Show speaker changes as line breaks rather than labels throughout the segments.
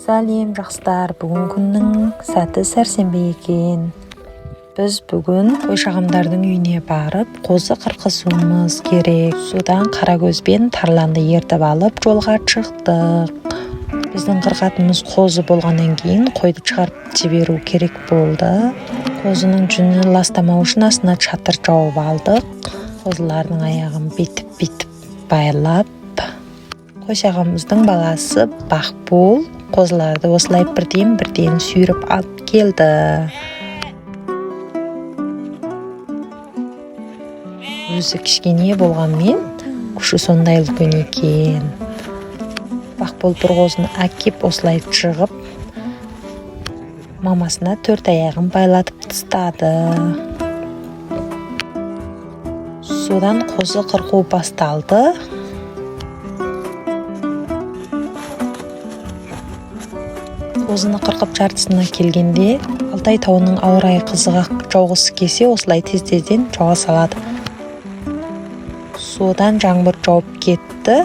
Сәлем жақсылар, бүгін күннің сәті сәрсенбі екен. Біз бүгін қой-шағымдардың үйіне барып, қозы қырқысуымыз керек. Содан Қарагөз бен Тарланды ертіп алып, жолға шықтық. Біздің қырқатымыз қозы болғаннан кейін қойды шығарып жіберу керек болды. Қозының жүні ластамау үшін астына шатыр жауып алдық. Қозылардың аяғын битіп байлап. Қой-шағымыздың баласы Бақбол қозыларды осылай бірден сүйріп алып келді. Өзі кішкене болғанмен, күші сондай үлкен екен. Бақбол бір қозыны әкеп осылай жығып, мамасына 4 аяғын байлатып тастады. Содан қозы қырқу басталды. Қозыны қырқып жартысына келгенде, Алтай тауының ауа райы қызғақ жауғысы келсе, осылай тез-тезден жауа салады. Содан жаңбыр жауып кетті.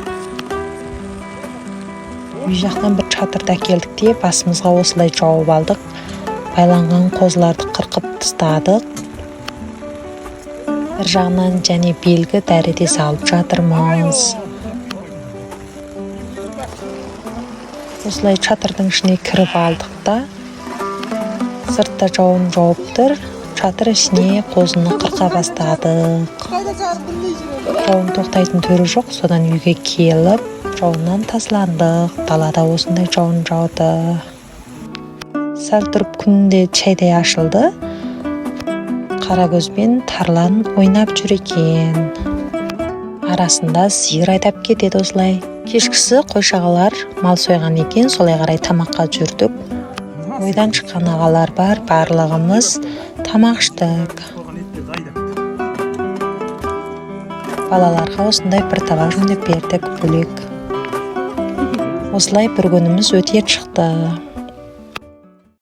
Үй жақтан бір шатырды әкелдік те, басымызға осылай жауып алдық. Байланған қозыларды қырқып тастадық. Бір жағынан және белгі дәреде салып жатырмыз. Осылай чатырдың ішіне кіріп алдық та, сыртта жауын жауып тұр, чатыр ішіне қозыны қырқа бастадық. Жауын тоқтайтын түрі жоқ, содан үйге келіп, жауыннан тасландық. Далада осындай жауын жауды. Сәл тұрып күнде шайдай ашылды. Қарагөз бен Тарлан ойнап жүр екен. Арасында сиыр айдап кетеді осылай. Кешкісі қой-шағалар мал сойған екен, солай қарай тамаққа жүрдік. Ойдан шыққан ағалар бар, барлығымыз тамақ іштік. Балаларға осындай бір табақ жөндеп бердік бөлек. Осылай бір күніміз өте шықты.